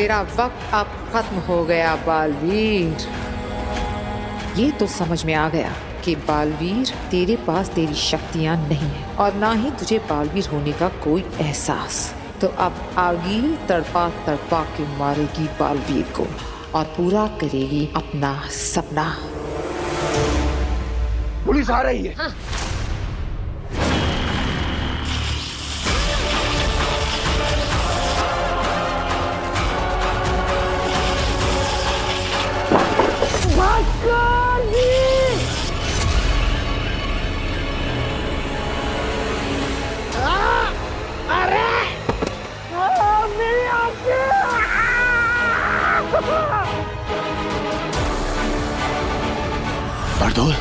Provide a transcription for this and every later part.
तेरा वक्त अब खत्म हो गया बालवीर। ये तो समझ में आ गया कि बालवीर तेरे पास तेरी शक्तियां नहीं है और ना ही तुझे बालवीर होने का कोई एहसास। तो अब आगे तड़पा तड़पा के मारेगी बालवीर को और पूरा करेगी अपना सपना। पुलिस आ रही है। हाँ। बरदौल,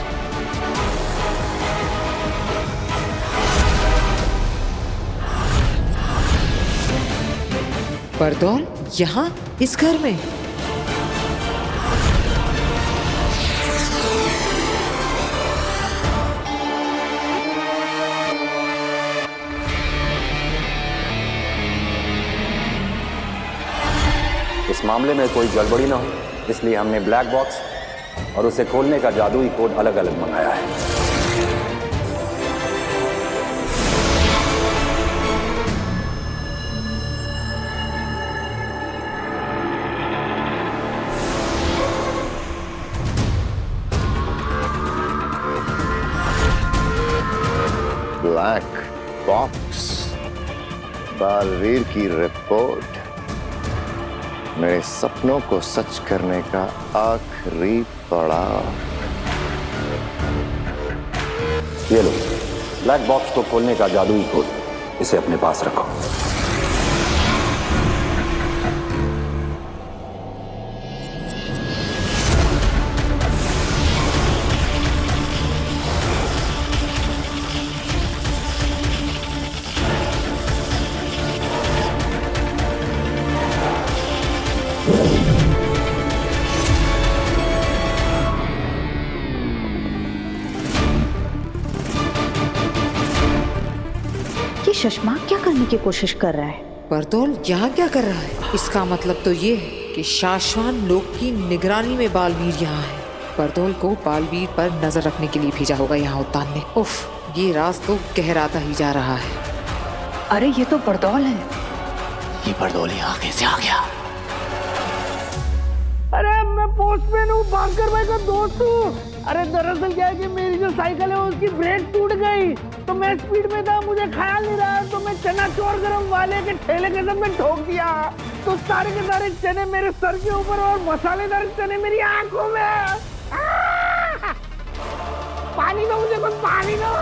बरदौल यहाँ इस घर में? इस मामले में कोई गड़बड़ी ना हो, इसलिए हमने ब्लैक बॉक्स और उसे खोलने का जादुई कोड अलग अलग मंगाया है। ब्लैक बॉक्स, बालवीर की रिपोर्ट, मेरे सपनों को सच करने का आखिरी पड़ाव। ये लो ब्लैक बॉक्स को खोलने का जादुई कोड, इसे अपने पास रखो। शशमाक क्या करने की कोशिश कर रहा है? बरदौल यहाँ क्या कर रहा है? इसका मतलब तो ये है कि शाश्वान लोक की निगरानी में बालवीर यहाँ है। बरदौल को बालवीर पर नजर रखने के लिए भेजा होगा यहाँ उत्तान ने। उफ, ये राज तो गहराता ही जा रहा है। अरे ये तो बरदौल है। ये बरदौल यहाँ कैसे आ गया? अरे मैं पोस्टमैन हूँ, भास्कर भाई का दोस्त हूँ। अरे दरअसल क्या है कि मेरी जो साइकिल है उसकी ब्रेक टूट गई, तो मैं स्पीड में था, मुझे ख्याल नहीं रहा, तो मैं चना चोर गरम वाले के ठेले के सब में ठोक दिया। तो सारे के सारे चने मेरे सर के ऊपर और मसालेदार चने मेरी आंखों में। पानी दो मुझे, कुछ पानी दो।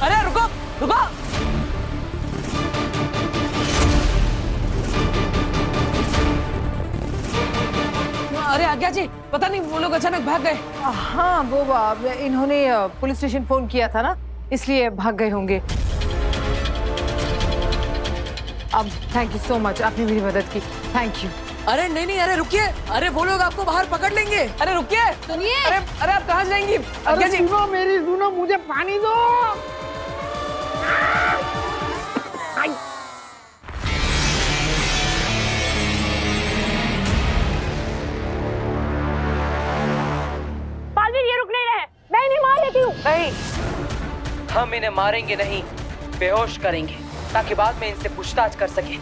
अरे रुको रुको। अरे आज्ञा जी, पता नहीं वो लोग अचानक भाग गए। हाँ वो इन्होंने पुलिस स्टेशन फोन किया था ना, इसलिए भाग गए होंगे। अब थैंक यू सो मच, आपने मेरी मदद की, थैंक यू। अरे नहीं नहीं, अरे रुकिए, अरे वो लोग आपको बाहर पकड़ लेंगे। अरे रुकिए, सुनिए। अरे आप कहाँ जाएंगी? आज्ञा जी सुनो मेरी, सुनो, मुझे पानी दो। बालवीर, ये रुक नहीं रहे, मैं इन्हें मार लेती हूँ। नहीं, हम इन्हें मारेंगे नहीं, बेहोश करेंगे ताकि बाद में इनसे पूछताछ कर सके।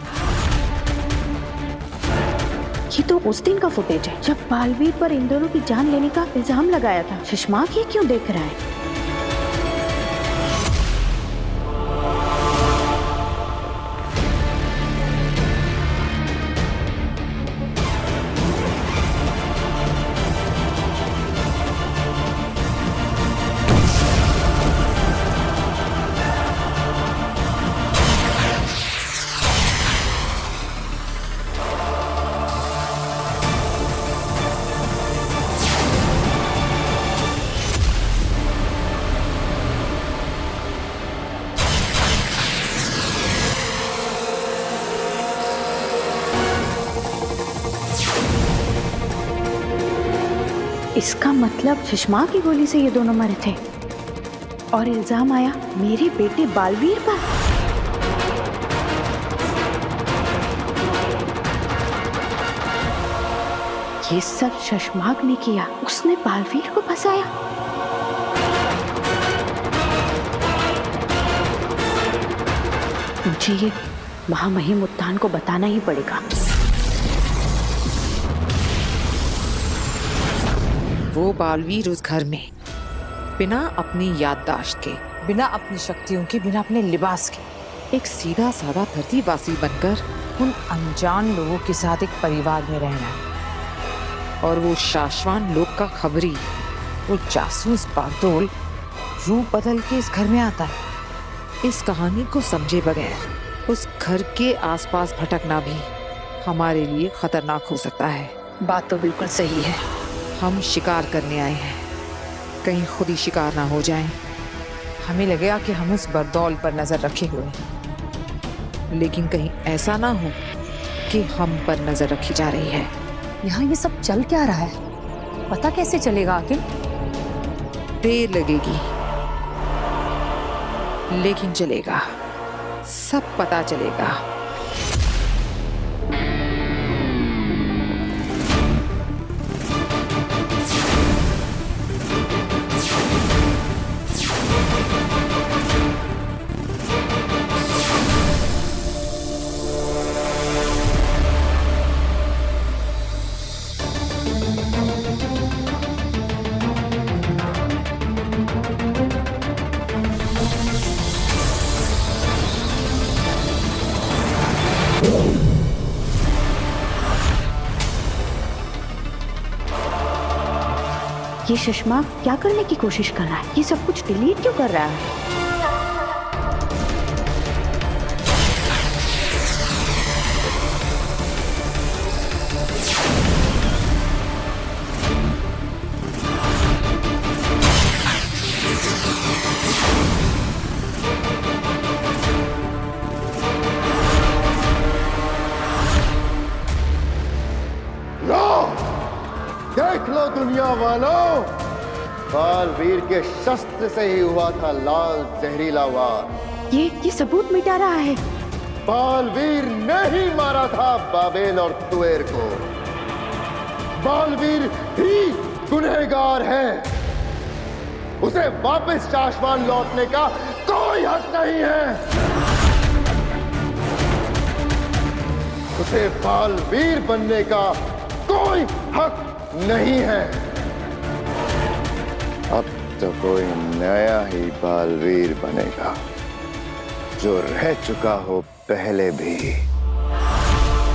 ये तो उस दिन का फुटेज है जब बालवीर पर इन दोनों की जान लेने का इल्जाम लगाया था। शशमाक ये क्यों देख रहा है? इसका मतलब सुषमा की गोली से ये दोनों मरे थे और इल्जाम आया मेरे बेटे बालवीर पर। ये सब शशमाक ने किया, उसने बालवीर को फंसाया। मुझे ये महामहिम उत्थान को बताना ही पड़ेगा। वो बालवीर उस घर में बिना अपनी याददाश्त के, बिना अपनी शक्तियों के, बिना अपने लिबास के, एक सीधा साधा धरतीवासी बनकर उन अनजान लोगों के साथ एक परिवार में रहना है। और वो शाश्वान लोग का खबरी, वो जासूस बागडोर रूप बदल के इस घर में आता है। इस कहानी को समझे बगैर उस घर के आसपास भटकना भी हमारे लिए खतरनाक हो सकता है। बात तो बिल्कुल सही है। हम शिकार करने आए हैं, कहीं खुद ही शिकार ना हो जाएं। हमें लगेगा कि हम उस बरदौल पर नजर रखे हुए हैं, लेकिन कहीं ऐसा ना हो कि हम पर नजर रखी जा रही है। यहाँ ये सब चल क्या रहा है, पता कैसे चलेगा आखिर? देर लगेगी लेकिन चलेगा, सब पता चलेगा। ये सुषमा क्या करने की कोशिश कर रहा है? ये सब कुछ डिलीट क्यों कर रहा है? देख लो दुनिया वालों, बालवीर के शस्त्र से ही हुआ था लाल जहरीला वार। ये सबूत मिटा रहा है। बालवीर ने ही मारा था बाबेल और तुएर को। बालवीर ही गुनहगार है। उसे वापस शाश्वान लौटने का कोई हक नहीं है। उसे बालवीर बनने का कोई हक नहीं है। अब तो कोई नया ही बालवीर बनेगा, जो रह चुका हो पहले भी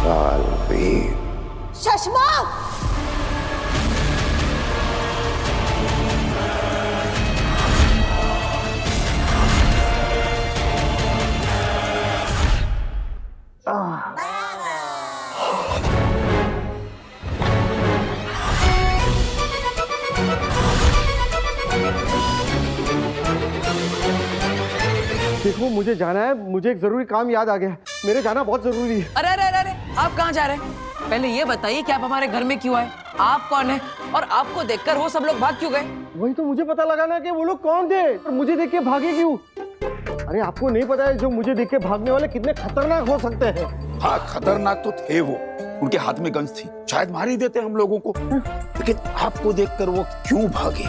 बालवीर। शशमा! देखो मुझे जाना है, मुझे एक जरूरी काम याद आ गया। मेरे जाना बहुत जरूरी है। अरे अरे अरे अरे, आप कहाँ जा रहे हैं? पहले ये बताइए कि आप हमारे घर में क्यों आए? आप कौन है और आपको देखकर वो सब लोग भाग क्यों गए? वही तो मुझे पता लगाना कि वो लोग कौन थे और मुझे देख के भागे क्यों। अरे आपको नहीं पता है जो मुझे देख के भागने वाले कितने खतरनाक हो सकते हैं। हाँ खतरनाक तो थे वो, उनके हाथ में गन्स थी, शायद मार ही देते हम लोगों को। लेकिन आपको देखकर वो क्यों भागे?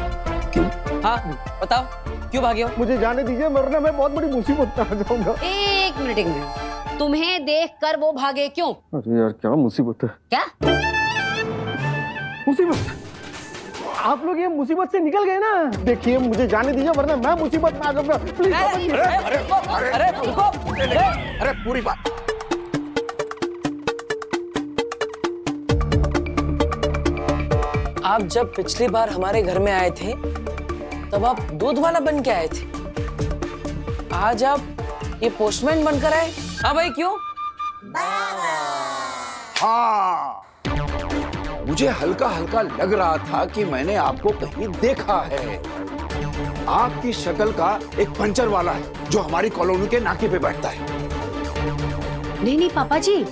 क्यों? हाँ बताओ, क्यों भागे हो? मुझे जाने दीजिए, वरना मैं बहुत बड़ी मुसीबत में आ जाऊंगा। एक मिनट, तुम्हें देखकर वो भागे क्यों? अरे यार क्या मुसीबत है। क्या मुसीबत? आप लोग ये मुसीबत से निकल गए ना। देखिए मुझे जाने दीजिए, वरना मैं मुसीबत में आ जाऊंगा। प्लीज अरे पूरी बात। आप जब पिछली बार हमारे घर में आए थे तब आप दूध वाला बन के आए थे, आज आप ये पोस्टमैन बनकर आए। हाँ भाई क्यों? हाँ मुझे हल्का हल्का लग रहा था कि मैंने आपको कहीं देखा है। आपकी शक्ल का एक पंचर वाला है जो हमारी कॉलोनी के नाके पे बैठता है। नहीं नहीं पापा जी,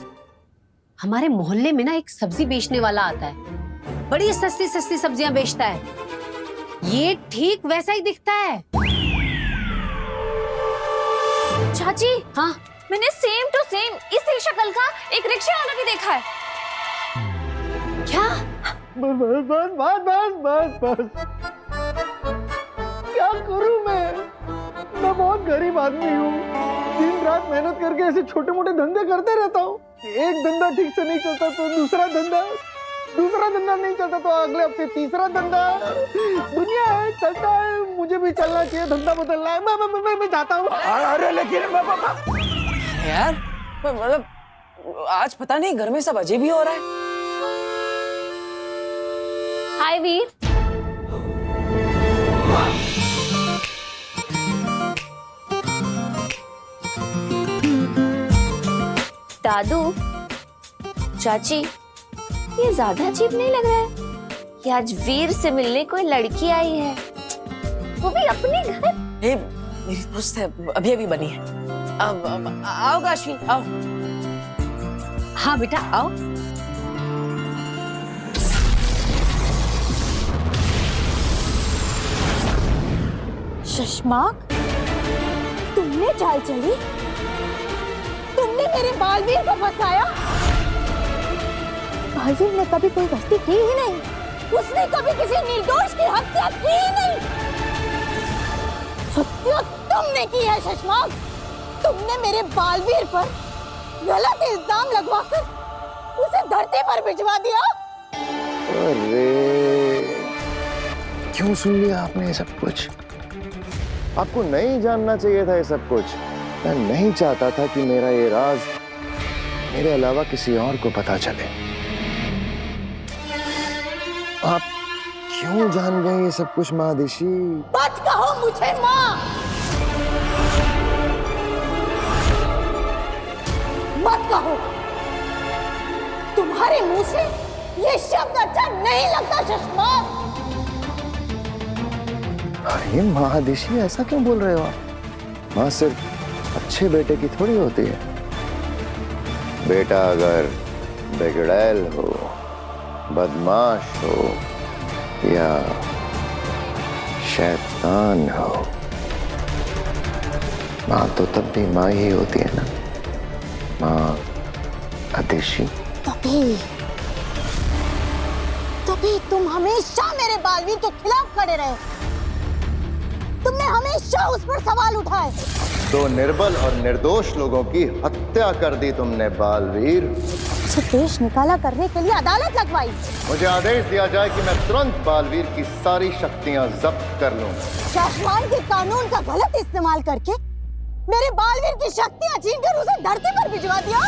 हमारे मोहल्ले में ना एक सब्जी बेचने वाला आता है, बड़ी सस्ती सस्ती सब्जियां बेचता है, ये ठीक वैसा ही दिखता है। चाची, हाँ मैंने सेम टू सेम इसी शक्ल का एक रिक्शा वाला भी देखा है। क्या? बस बस बस बस बस बस क्या करूं मैं बहुत गरीब आदमी हूँ। दिन रात मेहनत करके ऐसे छोटे मोटे धंधे करते रहता हूँ। एक धंधा ठीक से नहीं चलता तो दूसरा धंधा नहीं चलता तो अगले हफ्ते तीसरा धंधा। दुनिया है, चलता है, मुझे भी चलना चाहिए, धंधा बदलना है। मैं चाहता हूँ। अरे लेकिन यार मतलब आज पता नहीं घर में सब अजीब ही हो रहा है। हाय वीर, दादू, चाची, ये ज्यादा अजीब नहीं लग रहा है कि आज वीर से मिलने कोई लड़की आई है, वो भी अपने घर। ये मेरी दोस्त है, अभी अभी बनी है। अब आओ काशी, आओ। हाँ बेटा आओ। शशमाक, तुमने चाल चली, तुमने मेरे बालवीर को फंसाया। बालवीर ने कभी कोई गलती की ही नहीं, उसने कभी किसी निर्दोष की हत्या की ही नहीं। हत्या तुमने की है शशमाक, तुमने मेरे बालवीर पर गलत इल्जाम लगवाकर उसे धरती पर भिजवा दिया। अरे क्यों सुन लिया आपने ये सब कुछ? आपको नहीं जानना चाहिए था ये सब कुछ। मैं नहीं चाहता था कि मेरा ये राज मेरे अलावा किसी और को पता चले। आप क्यों जान गए ये सब कुछ महादिशी? मत कहो मुझे माँ, मत कहो। तुम्हारे मुंह से ये शब्द अच्छा नहीं लगता शशमाक। अरे महादिशी, ऐसा क्यों बोल रहे हो आप? माँ सिर्फ अच्छे बेटे की थोड़ी होती है। बेटा अगर बिगड़ैल हो, बदमाश हो या शैतान हो, माँ तो तब भी माँ ही होती है ना। माँ आदिशी। तभी तुम हमेशा मेरे बालवीर के खिलाफ खड़े रहे। तुमने हमेशा उस पर सवाल उठाए। दो निर्बल और निर्दोष लोगों की हत्या कर दी तुमने बालवीर। उसे देश निकाला करने के लिए अदालत लगवाई। मुझे आदेश दिया जाए कि मैं तुरंत बालवीर की सारी शक्तियां जब्त कर लूं। शासमान के कानून का गलत इस्तेमाल करके मेरे बालवीर की शक्तियां छीनकर उसे धरती पर भिजवा दिया।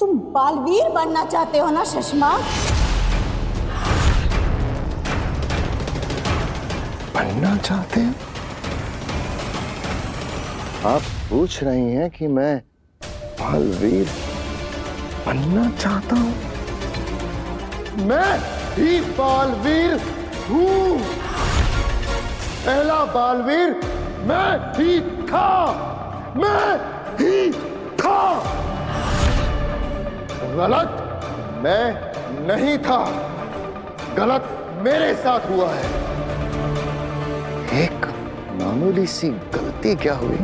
तुम बालवीर बनना चाहते हो ना शशमाक? बनना चाहते हैं? आप पूछ रही हैं कि मैं बालवीर बनना चाहता हूं? मैं ही बालवीर हूं। पहला बालवीर मैं ही था। गलत मैं नहीं था, गलत मेरे साथ हुआ है। एक मामूली सी गलती क्या हुई,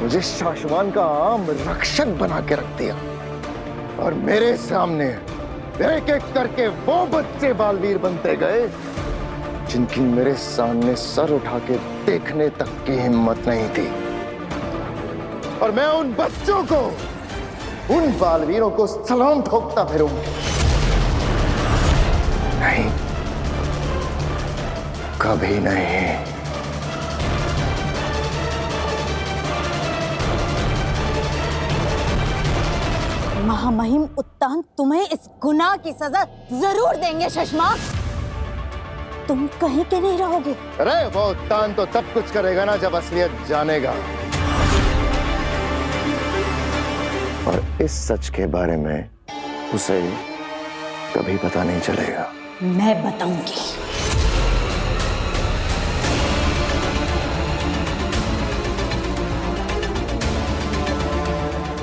मुझे शासमान का आम रक्षक बना के रख दिया और मेरे सामने एक एक करके वो बच्चे बालवीर बनते गए जिनकी मेरे सामने सर उठा के देखने तक की हिम्मत नहीं थी। और मैं उन बच्चों को, उन बालवीरों को सलाम ठोकता फिरूंगा। नहीं, कभी नहीं। महामहिम उत्तान तुम्हें इस गुनाह की सजा जरूर देंगे शशमाक। तुम कहीं के नहीं रहोगे। अरे वो उत्तान तो तब कुछ करेगा ना जब असलियत जानेगा, और इस सच के बारे में उसे कभी पता नहीं चलेगा। मैं बताऊंगी।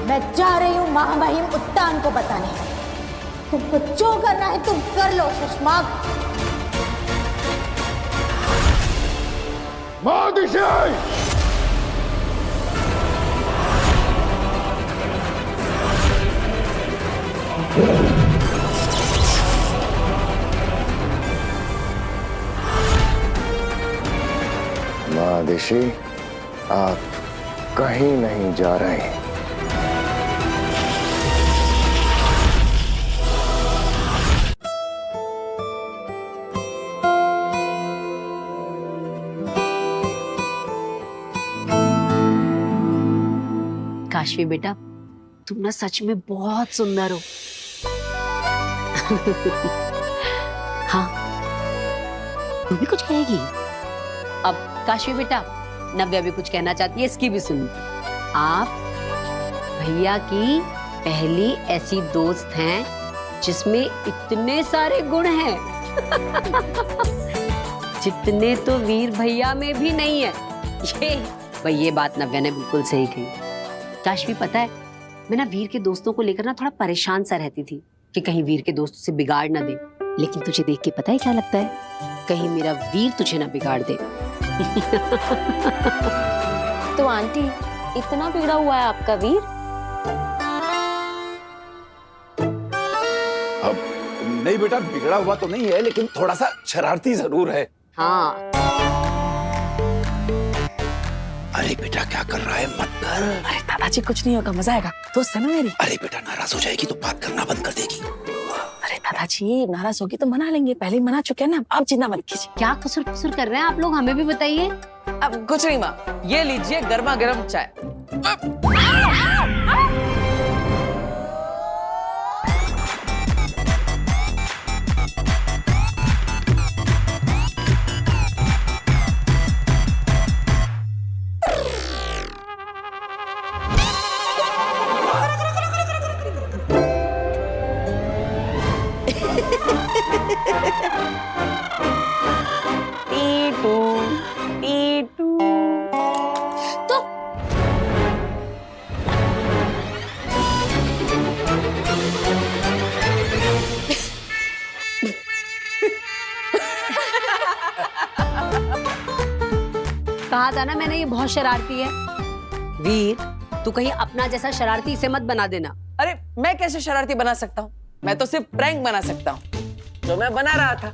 मैं जा रही हूं महामहिम उत्तान को बताने। तुमको जो करना है तुम कर लो शशमाग। महादिशी, आप कहीं नहीं जा रहे। काशवी बेटा, तुम ना सच में बहुत सुंदर हो। हाँ, तू भी कुछ कहेगी? अब काशवी बेटा, नव्या भी कुछ कहना चाहती है, इसकी भी सुनो। आप भैया की पहली ऐसी दोस्त हैं जिसमें इतने सारे गुण हैं जितने तो वीर भैया में भी नहीं है। ये बात नव्या ने बिल्कुल सही कही। काशवी, पता है, मैं ना वीर के दोस्तों को लेकर ना थोड़ा परेशान सा रहती थी कि कहीं वीर के दोस्त उसे बिगाड़ ना दे। लेकिन तुझे देख के पता है क्या लगता है? कहीं मेरा वीर तुझे ना बिगाड़ दे। तो आंटी, इतना बिगड़ा हुआ है आपका वीर? अब नहीं बेटा, बिगड़ा हुआ तो नहीं है, लेकिन थोड़ा सा शरारती जरूर है। हाँ। अरे बेटा, क्या कर रहा है? मत कर। अरे दादाजी, कुछ नहीं होगा, मजा आएगा। दोस्त है ना मेरी। अरे बेटा, नाराज हो जाएगी तो बात करना बंद कर देगी। अरे दादाजी, नाराज होगी तो मना लेंगे, पहले ही मना चुके हैं ना, आप चिंता मत कीजिए। क्या कसूर कसूर कर रहे हैं आप लोग, हमें भी बताइए। अब कुछ नहीं माँ, ये लीजिए गर्मा गर्म चाय। कहा था ना मैंने, ये बहुत शरारती है। वीर, तू कहीं अपना जैसा शरारती इसे मत बना देना। अरे मैं कैसे शरारती बना सकता हूँ? मैं तो सिर्फ प्रैंक बना सकता हूँ, जो मैं बना रहा था,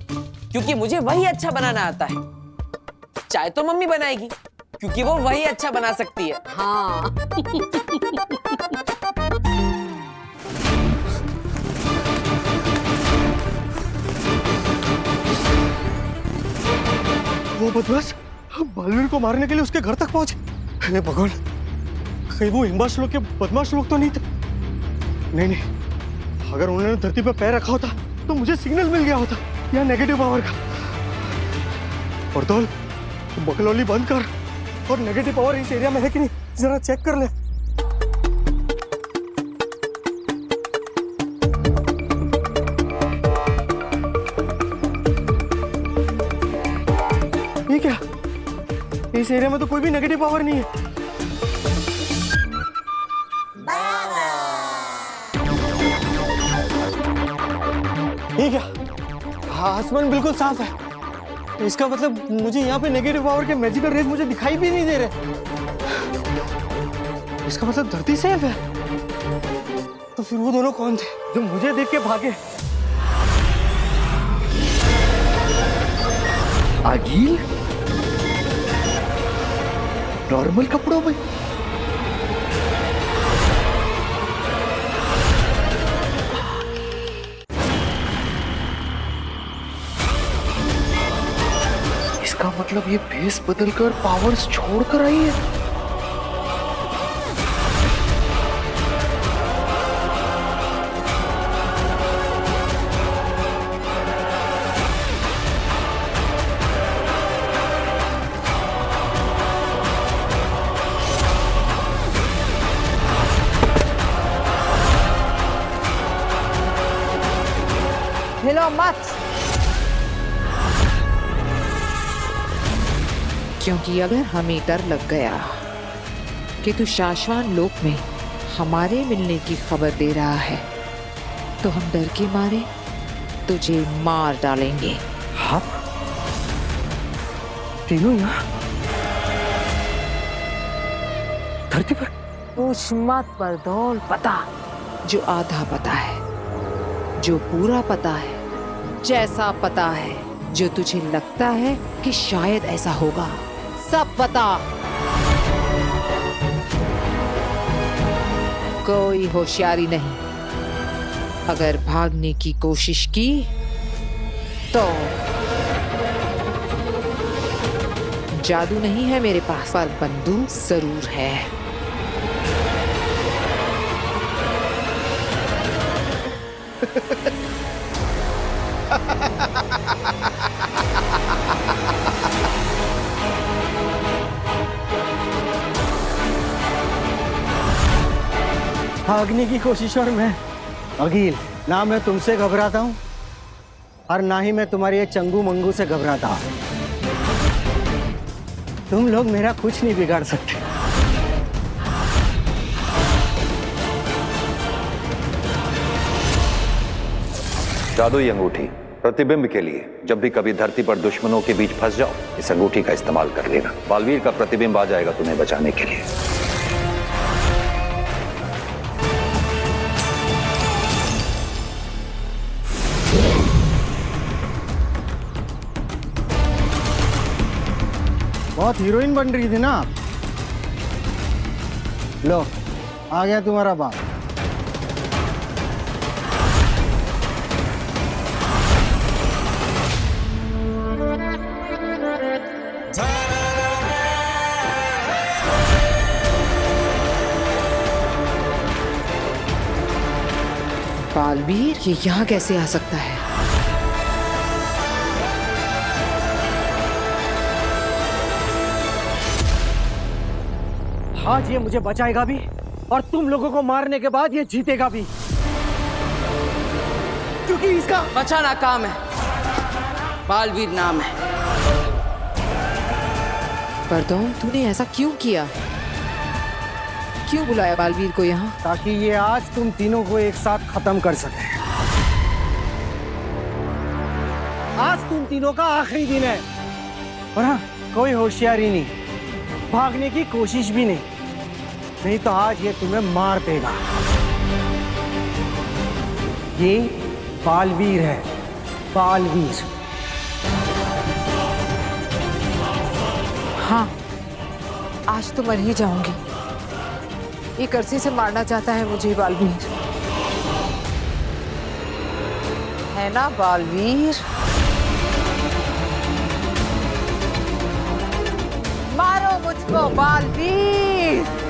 क्योंकि मुझे वही अच्छा बनाना आता है। चाय तो मम्मी बनाएगी, क्योंकि वो वही अच्छा बना सकती है। हाँ। वो बदमाश बालवीर को मारने के लिए उसके घर तक पहुंचे। हे भगवान, कहीं वो हिम्बाश लोग के बदमाश लोग तो नहीं थे? नहीं, अगर उन्होंने धरती पर पैर रखा होता तो मुझे सिग्नल मिल गया होता या नेगेटिव पावर का। पर्दौल, बकलौली बंद कर और नेगेटिव पावर इस एरिया में है कि नहीं जरा चेक कर ले। ये क्या? इस एरिया में तो कोई भी नेगेटिव पावर नहीं है। ये क्या? आसमान बिल्कुल साफ है, इसका मतलब मुझे यहाँ पे नेगेटिव पावर के मैजिकल रेज मुझे दिखाई भी नहीं दे रहे। इसका मतलब धरती सेफ है। तो फिर वो दोनों कौन थे जो मुझे देख के भागे? आजील नॉर्मल कपड़ों में? इसका मतलब ये भेस बदलकर पावर्स छोड़कर आई है। हिलो मत। क्योंकि अगर हमें डर लग गया कि तू शाश्वान लोक में हमारे मिलने की खबर दे रहा है, तो हम डर के मारे तुझे मार डालेंगे। आप तीनों यहाँ धरती पर? पूछ मत परदौल, पता जो आधा पता है, जो पूरा पता है, जैसा पता है जो तुझे लगता है कि शायद ऐसा होगा, सब पता। कोई होशियारी नहीं। अगर भागने की कोशिश की तो जादू नहीं है मेरे पास, पर बंदूक जरूर है। भागने की कोशिश और मैं अकील, ना मैं तुमसे घबराता हूँ और ना ही मैं तुम्हारे ये चंगू मंगू से घबराता हूँ। तुम लोग मेरा कुछ नहीं बिगाड़ सकते। जादुई अंगूठी प्रतिबिंब के लिए जब भी कभी धरती पर दुश्मनों के बीच फंस जाओ, इस अंगूठी का इस्तेमाल कर लेना। बालवीर का प्रतिबिंब आ जाएगा तुम्हें बचाने के लिए। बहुत हीरोइन बन रही थी ना आप। लो, आ गया तुम्हारा बाप। बालवीर ये यहाँ कैसे आ सकता है? आज ये मुझे बचाएगा भी और तुम लोगों को मारने के बाद ये जीतेगा भी, क्योंकि इसका बचाना काम है, बालवीर नाम है। परदौल, तूने ऐसा क्यों किया? क्यों बुलाया बालवीर को यहाँ? ताकि ये आज तुम तीनों को एक साथ खत्म कर सके। आज तुम तीनों का आखिरी दिन है और हाँ, कोई होशियारी नहीं, भागने की कोशिश भी नहीं तो आज ये तुम्हें मार देगा। ये बालवीर है, बालवीर। हाँ, आज तो मर ही जाऊंगी। ये करसी से मारना चाहता है मुझे बालवीर, है ना बालवीर? मारो मुझको बालवीर।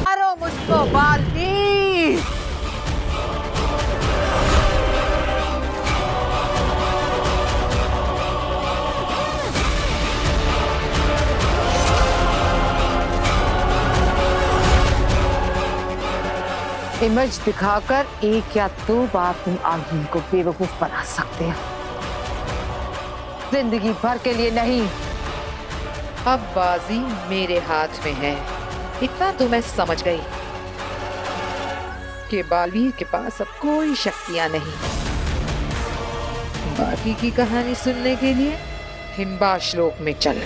मारो मुझको बालवीर। इमेज दिखाकर एक या दो बार तुम आगिल को बेवकूफ बना सकते हो, जिंदगी भर के लिए नहीं। अब बाजी मेरे हाथ में है। इतना तो मैं समझ गई कि बालवीर के पास अब कोई शक्तियां नहीं। बाकी की कहानी सुनने के लिए हिम्बा श्लोक में चल।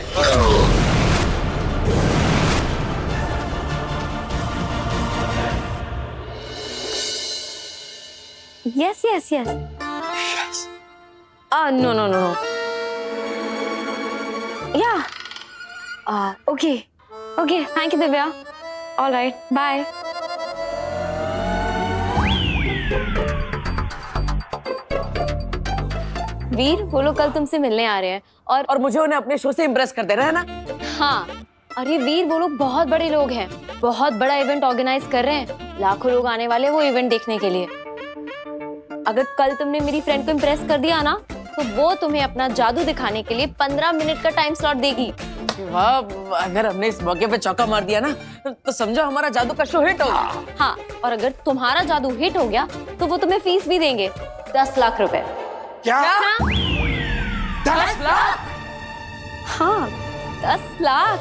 Yes. No. Yeah. Okay. Thank you, Divya. All right. Bye. वीर, वो लोग कल तुमसे मिलने आ रहे हैं और मुझे उन्हें अपने शो से इम्प्रेस कर देना है ना। हाँ, अरे वीर, वो लोग बहुत बड़े लोग हैं, बहुत बड़ा इवेंट ऑर्गेनाइज कर रहे हैं। लाखों लोग आने वाले वो इवेंट देखने के लिए। अगर कल तुमने मेरी फ्रेंड को इम्प्रेस कर दिया ना, तो वो तुम्हें अपना जादू दिखाने के लिए 15 मिनट का टाइम स्लॉट देगी। वाह, अगर हमने इस मौके पे चौका मार दिया ना तो समझो हमारा जादू का शो हिट हो गया। हाँ, और अगर तुम्हारा जादू हिट हो गया तो वो तुम्हें फीस भी देंगे 10 लाख रुपए। क्या? 10 लाख? हाँ, 10 लाख।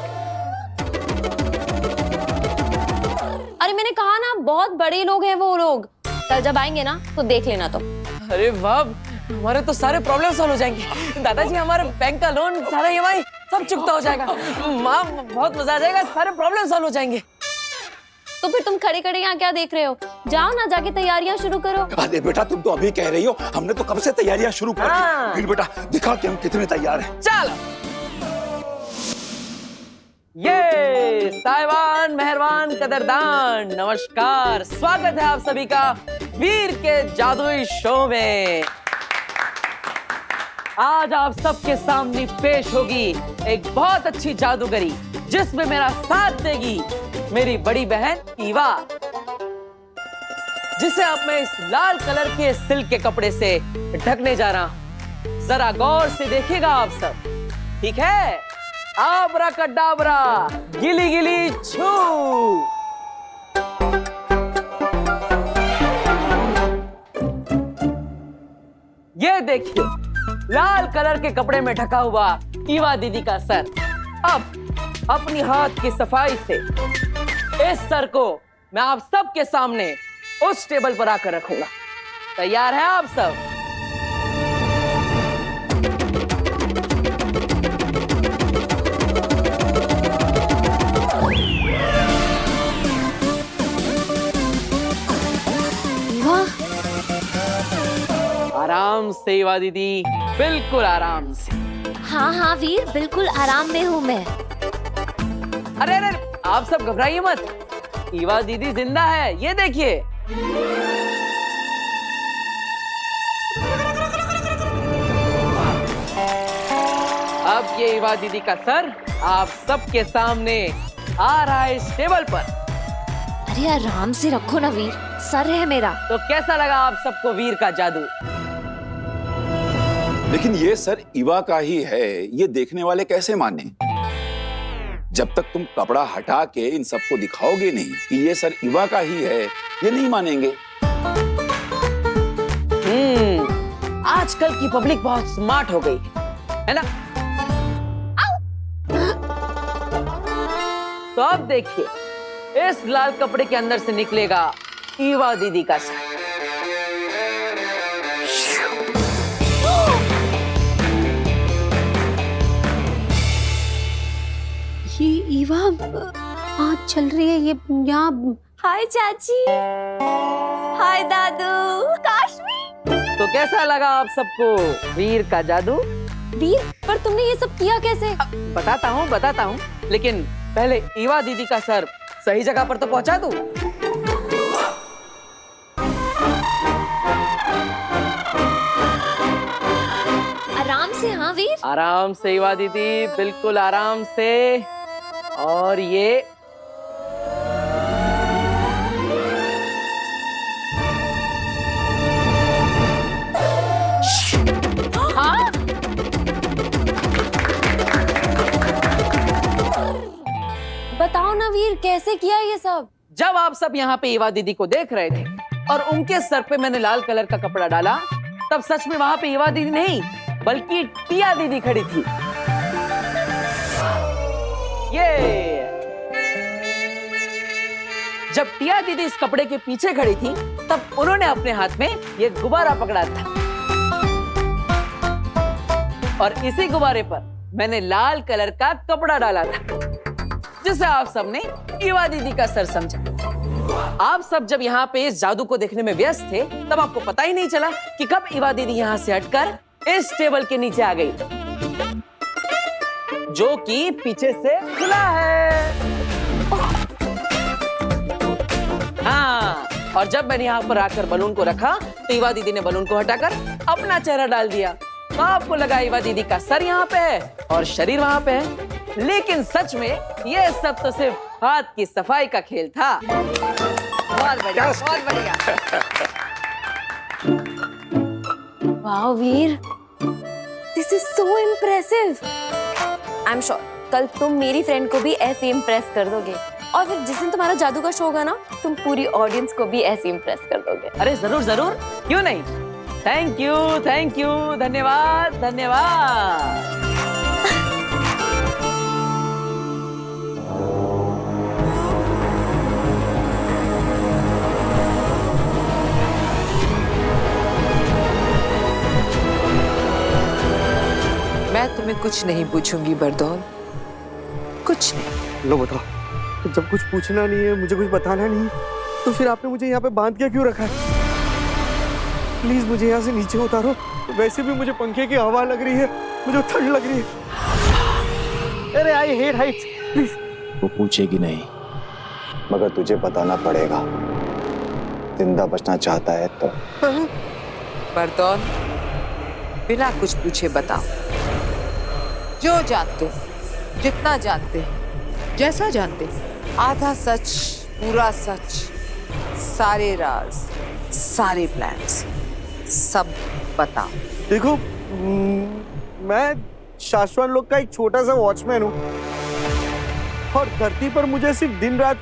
अरे मैंने कहा ना, बहुत बड़े लोग हैं वो लोग। कल जब आएंगे ना तो देख लेना तुम। अरे वाह, हमारे तो सारे प्रॉब्लम सॉल्व हो जाएंगे। दादाजी, हमारे बैंक का लोन, सारा EMI सब चुकता हो जाएगा। माँ, बहुत मजा आ जाएगा, सारे प्रॉब्लम सॉल्व हो जाएंगे। तो फिर तुम खड़े खड़े यहाँ क्या देख रहे हो? जाओ ना, जाके तैयारियां शुरू करो। अरे बेटा, तुम तो अभी कह रही हो, हमने तो कब से तैयारियां शुरू कर दी। फिर बेटा दिखा कि हम कितने तैयार हैं। चलो, ये साहिबान, मेहरबान, कदरदान, नमस्कार। स्वागत है आप सभी का वीर के जादुई शो में। आज आप सबके सामने पेश होगी एक बहुत अच्छी जादूगरी, जिसमें मेरा साथ देगी मेरी बड़ी बहन ईवा, जिसे अब मैं इस लाल कलर के सिल्क के कपड़े से ढकने जा रहा हूं। जरा गौर से देखिएगा आप सब, ठीक है? आबरा कडाबरा, गिली गिली छू। ये देखिए, लाल कलर के कपड़े में ढका हुआ ईवा दीदी का सर। अब अपनी हाथ की सफाई से इस सर को मैं आप सबके सामने उस टेबल पर आकर रखूंगा। तैयार है आप सब? आराम से ईवा दीदी, बिल्कुल आराम से। हाँ हाँ वीर, बिल्कुल आराम में हूँ मैं। अरे अरे, आप सब घबराइए मत, ईवा दीदी जिंदा है, ये देखिए। अब ये ईवा दीदी का सर आप सबके सामने आ रहा है इस टेबल पर। अरे आराम से रखो ना वीर, सर है मेरा। तो कैसा लगा आप सबको वीर का जादू? लेकिन ये सर ईवा का ही है, ये देखने वाले कैसे माने? जब तक तुम कपड़ा हटा के इन सबको दिखाओगे नहीं कि ये सर ईवा का ही है, ये नहीं मानेंगे। आजकल की पब्लिक बहुत स्मार्ट हो गई है ना? तो अब देखिए, इस लाल कपड़े के अंदर से निकलेगा ईवा दीदी का सर। ये ईवा आज चल रही है, ये यहाँ। हाय चाची, हाय दादू, काश्मी। तो कैसा लगा आप सबको वीर का जादू? वीर, पर तुमने ये सब किया कैसे? बताता हूँ, लेकिन पहले ईवा दीदी का सर सही जगह पर तो पहुंचा दूं। आराम से। हाँ वीर, आराम से ईवा दीदी, बिल्कुल आराम से। और ये हाँ? बताओ ना वीर, कैसे किया ये सब? जब आप सब यहाँ पे ईवा दीदी को देख रहे थे और उनके सर पे मैंने लाल कलर का कपड़ा डाला, तब सच में वहां पे ईवा दीदी नहीं बल्कि टिया दीदी खड़ी थी। ये जब टिया दीदी इस कपड़े के पीछे खड़ी थी, तब उन्होंने अपने हाथ में ये गुब्बारा पकड़ा था और इसी गुब्बारे पर मैंने लाल कलर का कपड़ा डाला था, जिसे आप सबने ईवा दीदी का सर समझा। आप सब जब यहाँ पे इस जादू को देखने में व्यस्त थे, तब आपको पता ही नहीं चला कि कब ईवा दीदी यहाँ से हटकर इस टेबल के नीचे आ गई, जो कि पीछे से खुला है। हाँ, और जब मैंने यहाँ पर आकर बलून को रखा, तो ईवा दीदी ने बलून को हटाकर अपना चेहरा डाल दिया। तो आपको लगा ईवा दीदी का सर यहाँ पे है और शरीर वहां पे है, लेकिन सच में ये सब तो सिर्फ हाथ की सफाई का खेल था। बहुत बढ़िया, बहुत बढ़िया। वाह Veer, this is so impressive. I am sure कल तुम मेरी फ्रेंड को भी ऐसे इम्प्रेस कर दोगे और फिर जिस दिन तुम्हारा जादू का शो होगा ना, तुम पूरी ऑडियंस को भी ऐसे इम्प्रेस कर दोगे। अरे जरूर जरूर, क्यों नहीं। थैंक यू, धन्यवाद धन्यवाद। मैं तुम्हें कुछ नहीं पूछूंगी बरदौल, कुछ नहीं। लो बताओ, जब कुछ पूछना नहीं है, मुझे कुछ बताना नहीं, तो फिर आपने मुझे यहाँ पे बांध के क्यों रखा है? प्लीज मुझे यहाँ से नीचे उतारो। वैसे भी मुझे पंखे की हवा लग रही है, मुझे ठंड लग रही है। अरे आई हेट हाइट्स, प्लीज। वो पूछेगी नहीं, मगर तुझे बताना पड़ेगा। जिंदा बचना चाहता है तो। बरदौल, बिना कुछ पूछे बताओ, जो जानते हो, जितना जानते हैं, जैसा जानते हैं, आधा सच, पूरा सच, सारे राज, सारे प्लान्स, सब बताओ। देखो, मैं शाश्वत लोग का एक छोटा सा वॉचमैन हूँ और धरती पर मुझे सिर्फ दिन रात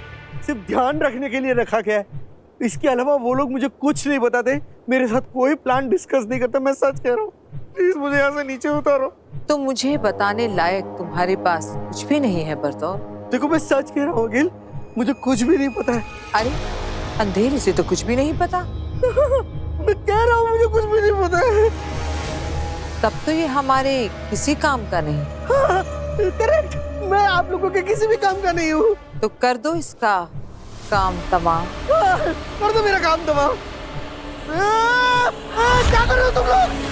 सिर्फ ध्यान रखने के लिए रखा गया है। इसके अलावा वो लोग मुझे कुछ नहीं बताते, मेरे साथ कोई प्लान डिस्कस नहीं करते। मैं सच कह रहा हूँ, प्लीज मुझे यहाँ से नीचे उतारो। तो मुझे बताने लायक तुम्हारे पास कुछ भी नहीं है बरदौल। देखो, मैं सच कह रहा हूँ अगिल, मुझे कुछ भी नहीं पता है। अरे अंधेरे से तो कुछ भी नहीं पता। मैं कह रहा हूँ मुझे कुछ भी नहीं पता है। तब तो ये हमारे किसी काम का नहीं। हाँ, करेक्ट, मैं आप लोगों के किसी भी काम का नहीं हूँ। तो कर दो इसका काम तमाम। कर दो मेरा काम तमाम। क्या कर रहे हो तुम लोग?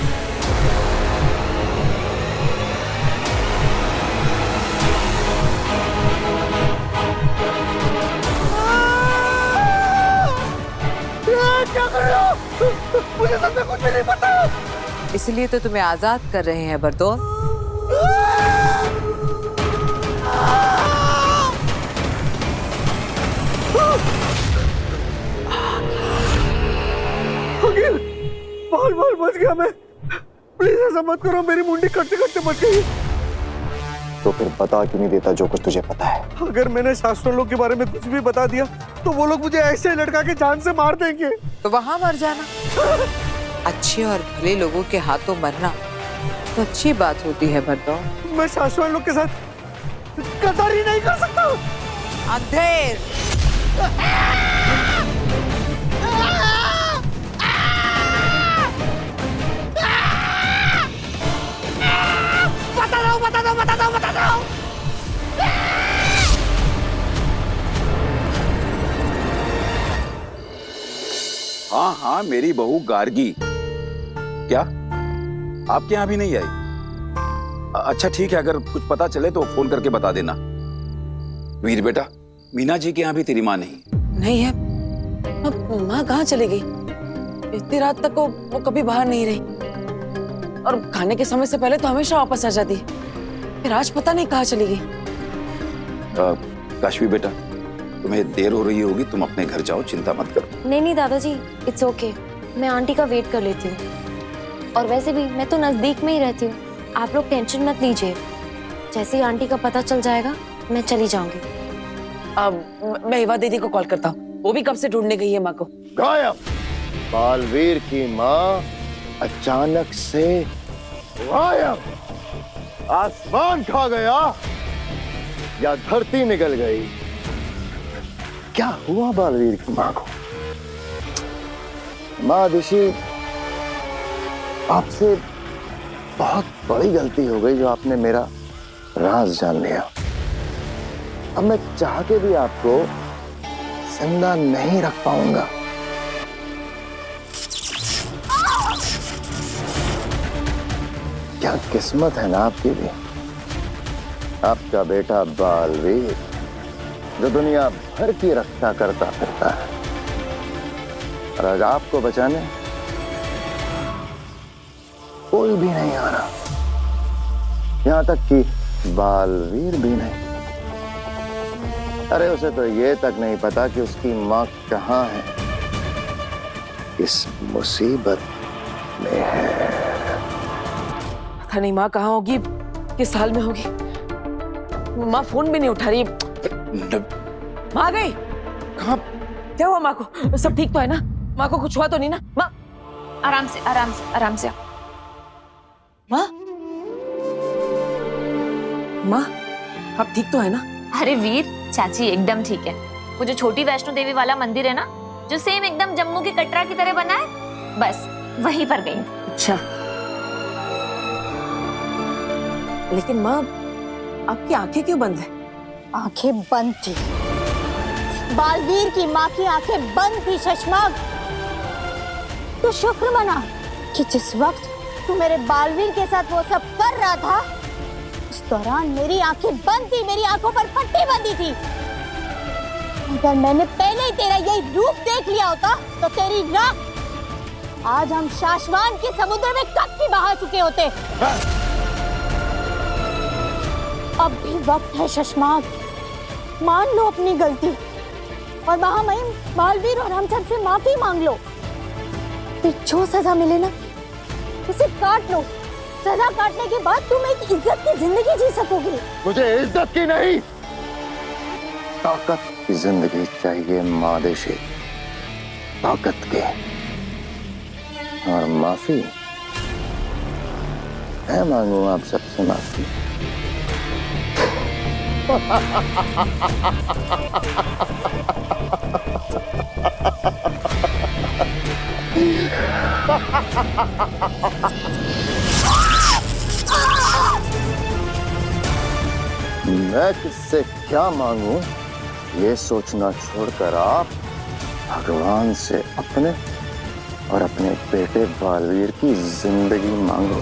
क्या कर रहे हो? मुझे सच में कुछ भी नहीं पता। इसलिए तो तुम्हें आजाद कर रहे हैं बरदौल। अगिल, बाल बच गया मैं। प्लीज ऐसा मत करो, मेरी मुंडी कटते कटते बच गई। तो फिर बता क्यों नहीं देता जो कुछ तुझे पता है? अगर मैंने शास्त्रों लोग के बारे में कुछ भी बता दिया तो वो लोग मुझे ऐसे लटका के जान से मार देंगे। तो वहां मर जाना। अच्छे और भले लोगों के हाथों मरना तो अच्छी बात होती है बरदौल। मैं शाश्वत लोग के साथ गद्दारी नहीं कर सकता। अंधेर, बता दो। हाँ, मेरी बहू गार्गी। क्या आपके यहाँ भी नहीं आई? अच्छा ठीक है, अगर कुछ पता चले तो फोन करके बता देना। वीर बेटा, मीना जी के यहाँ भी तेरी माँ नहीं है। अब माँ कहाँ चली गई? इतनी रात तक वो कभी बाहर नहीं रही और खाने के समय से पहले तो हमेशा वापस आ जाती है। फिर आज पता नहीं कहाँ चली गई। काशवी बेटा, तुम्हें देर हो रही होगी, तुम अपने घर जाओ, चिंता मत करो। नहीं दादाजी, इट्स ओके, मैं आंटी का वेट कर लेती हूँ। और वैसे भी मैं तो नजदीक में ही रहती हूँ, आप लोग टेंशन मत लीजिए। जैसे ही आंटी का पता चल जाएगा मैं चली जाऊंगी। अब मैं हिवा दीदी को कॉल करता हूँ, वो भी कब से ढूंढने गई है माँ को। गायब। बालवीर की माँ अचानक से गायब। आसमान खा गया या धरती निकल गई? क्या हुआ बालवीर की माँ को? माँ ऋषि, आपसे बहुत बड़ी गलती हो गई जो आपने मेरा राज जान लिया। अब मैं चाह के भी आपको जिंदा नहीं रख पाऊंगा। क्या किस्मत है ना आपकी भी। आपका बेटा बालवीर जो दुनिया भर की रक्षा करता फिरता है, और आज आपको बचाने कोई भी नहीं आ रहा, यहां तक कि बालवीर भी नहीं। अरे उसे तो ये तक नहीं पता कि उसकी माँ कहाँ है, किस मुसीबत में है। पता नहीं माँ कहाँ होगी, किस हाल में होगी। माँ फोन भी नहीं उठा रही। माँ आ गई? कहाँ? क्या हुआ माँ को? सब ठीक तो है ना? माँ को कुछ हुआ तो नहीं ना? माँ आराम से आराम से आराम से। माँ माँ आप ठीक तो है ना? अरे वीर, चाची एकदम ठीक है। वो जो छोटी वैष्णो देवी वाला मंदिर है ना, जो सेम एकदम जम्मू के कटरा की तरह बना है, बस वहीं पर गई। अच्छा, लेकिन माँ आपकी आंखें क्यों बंद है? आंखें बंद थी, बालवीर की माँ की आंखें बंद थी शशमाग। तू शुक्र मना कि जिस वक्त तू मेरे बालवीर के साथ वो सब कर रहा था, उस दौरान मेरी आंखें बंद थी, मेरी आंखों पर पट्टी बंधी थी। अगर मैंने पहले ही तेरा यही रूप देख लिया होता तो तेरी राख आज हम शाश्वान के समुद्र में कब की बहा चुके होते। अब भी वक्त है शशमाग, मान लो अपनी गलती और महामहिम बालवीर और हम सब से माफी मांग लो। फिर जो सजा मिले ना उसे काट लो। सजा काटने के बाद तुम एक इज्जत की जिंदगी जी सकोगे। मुझे इज्जत की नहीं, ताकत की जिंदगी चाहिए मादेशी, ताकत के। और माफी मैं मांगू आप सबसे माफी। मैं किससे क्या मांगू ये सोचना छोड़कर आप भगवान से अपने और अपने बेटे बालवीर की जिंदगी मांगो।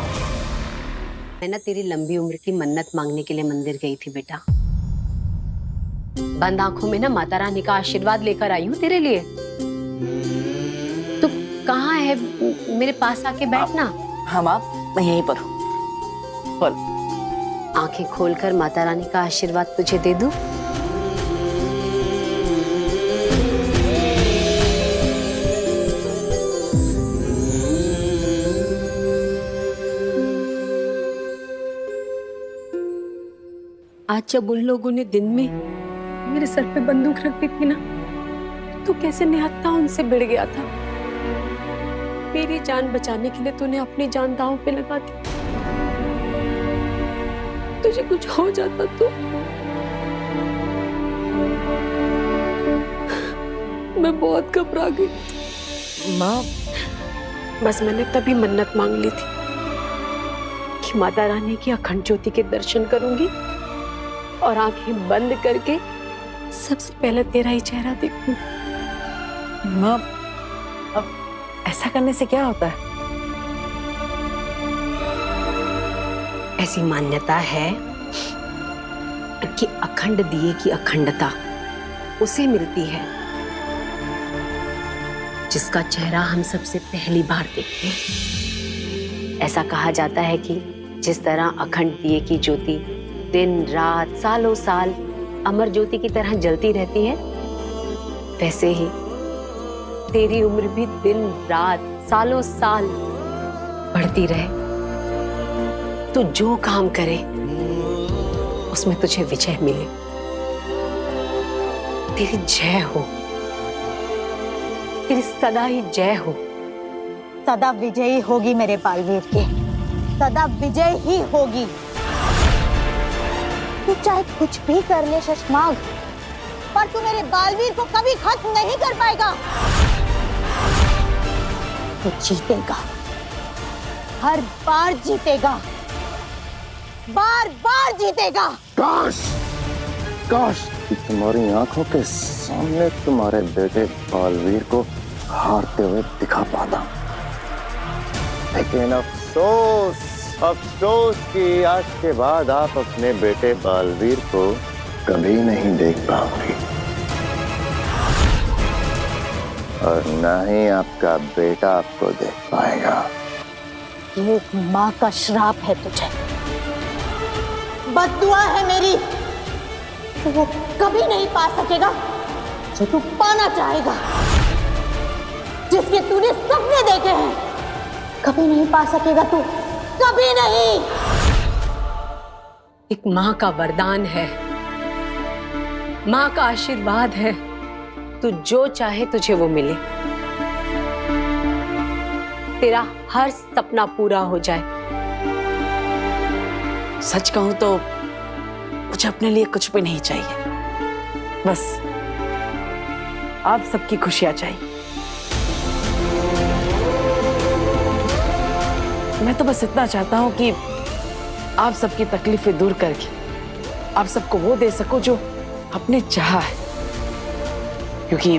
मैं ना तेरी लंबी उम्र की मन्नत मांगने के लिए मंदिर गई थी बेटा। बंद आंखों में ना माता रानी का आशीर्वाद लेकर आई हूँ तेरे लिए। तू कहाँ है? मेरे पास आके बैठना। हाँ माँ, मैं यहीं पर हूँ। बोल। आंखें खोलकर माता रानी का आशीर्वाद तुझे दे दूं? आज जब उन लोगों ने दिन में मेरे सर पे बंदूक रख दी थी ना, तो कैसे निहत्था उनसे भिड़ गया था। मेरी जान बचाने के लिए तूने अपनी जान दांव पे लगा दी। तुझे कुछ हो जाता तो मैं बहुत घबरा गई। माँ बस मैंने तभी मन्नत मांग ली थी कि माता रानी की अखंड ज्योति के दर्शन करूंगी और आंखें बंद करके सबसे पहले तेरा ही चेहरा देखूंगी। माँ अब ऐसा करने से क्या होता है? ऐसी मान्यता है कि अखंड दिए की अखंडता उसे मिलती है जिसका चेहरा हम सबसे पहली बार देखते हैं। ऐसा कहा जाता है कि जिस तरह अखंड दिए की ज्योति दिन रात सालों साल अमर ज्योति की तरह जलती रहती है, वैसे ही तेरी उम्र भी दिन रात सालों साल बढ़ती रहे। तू जो काम करे उसमें तुझे विजय मिले। तेरी जय हो, तेरी सदा ही जय हो। सदा विजयी होगी मेरे बालवीर के, सदा विजय ही होगी। तू चाहे कुछ भी कर ले शशमाग, पर तू मेरे बालवीर को कभी खत्म नहीं कर पाएगा। तू जीतेगा, हर बार जीतेगा, बार बार जीतेगा। काश काश कि तुम्हारी आंखों के सामने तुम्हारे बेटे बालवीर को हारते हुए दिखा पाता, लेकिन अफसोस अफसोस कि आज के बाद आप अपने बेटे बालवीर को कभी नहीं देख पाओगे, और ना ही आपका बेटा आपको देख पाएगा। ये एक माँ का श्राप है तुझे, बद्दुआ है मेरी। तो वो कभी नहीं पा सकेगा जो तू पाना चाहेगा, जिसके तूने सपने देखे हैं। कभी नहीं पा सकेगा तू, कभी नहीं। एक माँ का वरदान है माँ का आशीर्वाद है, तू जो चाहे तुझे वो मिले, तेरा हर सपना पूरा हो जाए। सच कहूं तो मुझे अपने लिए कुछ भी नहीं चाहिए, बस आप सबकी खुशियां चाहिए। मैं तो बस इतना चाहता हूं कि आप सबकी तकलीफें दूर करके आप सबको वो दे सको जो अपने चाहा है, क्योंकि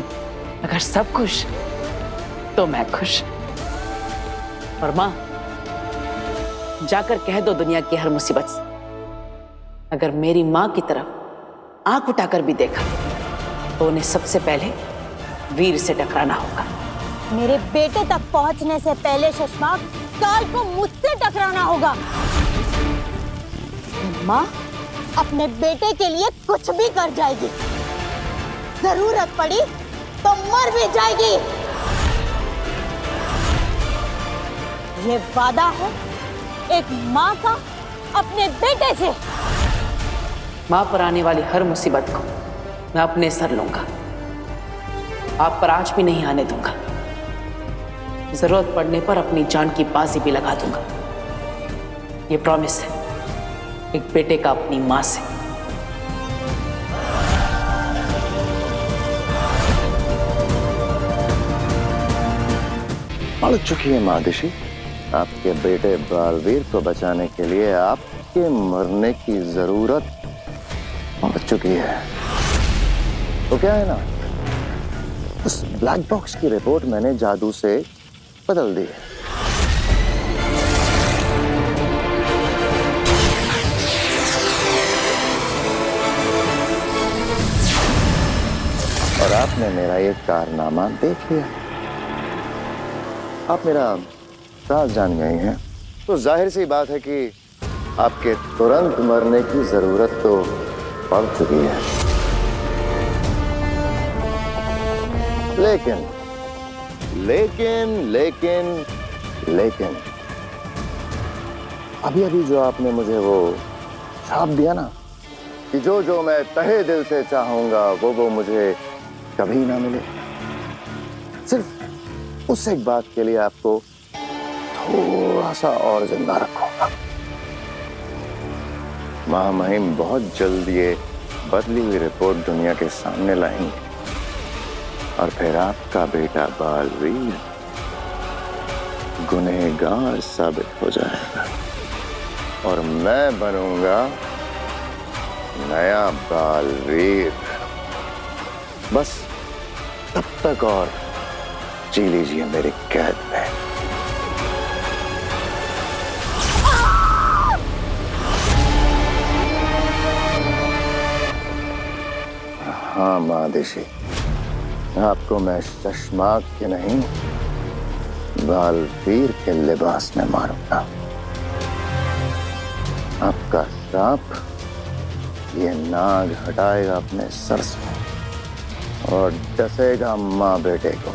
अगर सब खुश तो मैं खुश। और माँ, जाकर कह दो दुनिया की हर मुसीबत से, अगर मेरी माँ की तरफ आंख उठाकर भी देखा तो उन्हें सबसे पहले वीर से टकराना होगा। मेरे बेटे तक पहुंचने से पहले शशमाक काल को मुझसे टकराना होगा। माँ अपने बेटे के लिए कुछ भी कर जाएगी, जरूरत पड़ी तो मर भी जाएगी। ये वादा है एक माँ का अपने बेटे से। माँ पर आने वाली हर मुसीबत को मैं अपने सर लूंगा, आप पर आज भी नहीं आने दूंगा। जरूरत पड़ने पर अपनी जान की बाजी भी लगा दूंगा। ये प्रॉमिस है एक बेटे का अपनी माँ से। पड़ चुकी है मादिशी, आपके बेटे बालवीर को बचाने के लिए आपके मरने की जरूरत पड़ चुकी है। तो क्या है ना, उस ब्लैक बॉक्स की रिपोर्ट मैंने जादू से बदल दी है। और आपने मेरा ये कारनामा देख लिया, आप मेरा राज जान गए हैं, तो जाहिर सी बात है कि आपके तुरंत मरने की जरूरत तो पड़ चुकी है। लेकिन लेकिन लेकिन लेकिन अभी अभी जो आपने मुझे वो छाप दिया ना कि जो जो मैं तहे दिल से चाहूंगा वो मुझे कभी ना मिले, सिर्फ उस एक बात के लिए आपको थोड़ा सा और जिंदा रखूंगा। महामहिम बहुत जल्द ये बदली हुई रिपोर्ट दुनिया के सामने लाएंगे और फिर आपका बेटा बालवीर गुनहगार साबित हो जाएगा और मैं बनूंगा नया बालवीर। बस तब तक और जी लीजिए मेरी कैद में। हाँ मादिशी, आपको मैं शशमाक के नहीं बालवीर के लिबास में मारूंगा। आपका श्राप ये नाग हटाएगा अपने सर से और डसेगा माँ बेटे को।